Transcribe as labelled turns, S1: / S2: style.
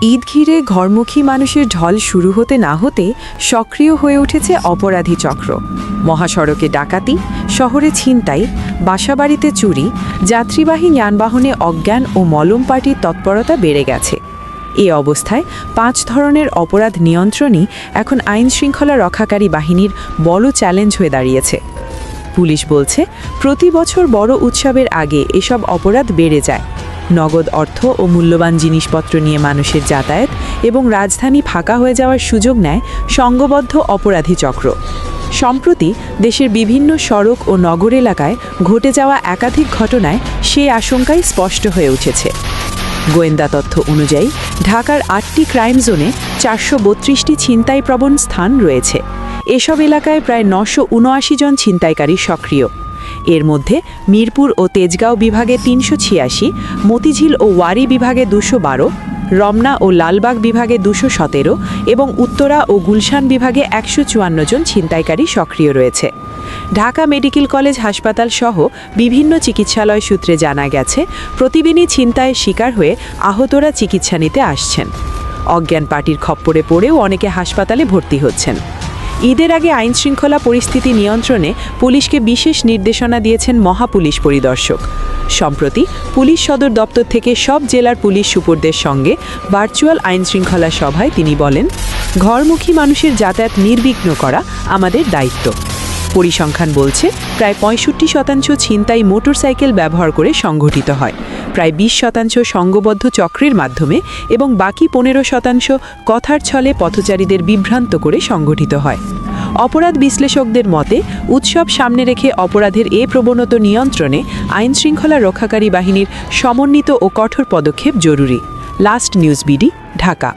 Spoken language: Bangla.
S1: ঈদ ঘিরে ঘরমুখী মানুষের ঢল শুরু হতে না হতে সক্রিয় হয়ে উঠেছে অপরাধী চক্র। মহাসড়কে ডাকাতি, শহরে ছিনতাই, বাসাবাড়িতে চুরি, যাত্রীবাহী যানবাহনে অজ্ঞান ও মলম পার্টির তৎপরতা বেড়ে গেছে। এ অবস্থায় 5 ধরনের অপরাধ নিয়ন্ত্রণই এখন আইনশৃঙ্খলা রক্ষাকারী বাহিনীর বড় চ্যালেঞ্জ হয়ে দাঁড়িয়েছে। পুলিশ বলছে, প্রতি বছর বড় উৎসবের আগে এসব অপরাধ বেড়ে যায়। নগদ অর্থ ও মূল্যবান জিনিসপত্র নিয়ে মানুষের যাতায়াত এবং রাজধানী ফাঁকা হয়ে যাওয়ার সুযোগ নেয় সংঘবদ্ধ অপরাধী চক্র। সম্প্রতি দেশের বিভিন্ন সড়ক ও নগর এলাকায় ঘটে যাওয়া একাধিক ঘটনায় সেই আশঙ্কাই স্পষ্ট হয়ে উঠেছে। গোয়েন্দা তথ্য অনুযায়ী ঢাকার 8টি ক্রাইম জোনে 432টি ছিনতাইপ্রবণ স্থান রয়েছে। এসব এলাকায় প্রায় 979 জন ছিনতাইকারী সক্রিয়। এর মধ্যে মিরপুর ও তেজগাঁও বিভাগে 386, মতিঝিল ও ওয়ারী বিভাগে 212, রমনা ও লালবাগ বিভাগে 217 এবং উত্তরা ও গুলশান বিভাগে 154 জন ছিনতাইকারী সক্রিয় রয়েছে। ঢাকা মেডিকেল কলেজ হাসপাতাল সহ বিভিন্ন চিকিৎসালয় সূত্রে জানা গেছে, প্রতিদিনই ছিনতাইয়ের শিকার হয়ে আহতরা চিকিৎসা নিতে আসছেন। অজ্ঞান পার্টির খপ্পরে পড়েও অনেকে হাসপাতালে ভর্তি হচ্ছেন। ঈদের আগে আইনশৃঙ্খলা পরিস্থিতি নিয়ন্ত্রণে পুলিশকে বিশেষ নির্দেশনা দিয়েছেন মহাপুলিশ পরিদর্শক। সম্প্রতি পুলিশ সদর দপ্তর থেকে সব জেলার পুলিশ সুপারদের সঙ্গে ভার্চুয়াল আইনশৃঙ্খলা সভায় তিনি বলেন, ঘরমুখী মানুষের যাতায়াত নির্বিঘ্ন করা আমাদের দায়িত্ব। পরিসংখ্যান বলছে, প্রায় 65% ছিনতাই মোটরসাইকেল ব্যবহার করে সংঘটিত হয়, প্রায় 20% সংঘবদ্ধ চক্রের মাধ্যমে এবং বাকি 15% কথার ছলে পথচারীদের বিভ্রান্ত করে সংঘটিত হয়। অপরাধ বিশ্লেষকদের মতে, উৎসব সামনে রেখে অপরাধের এ প্রবণতা নিয়ন্ত্রণে আইনশৃঙ্খলা রক্ষাকারী বাহিনীর সমন্বিত ও কঠোর পদক্ষেপ জরুরি। Last news BD, Dhaka.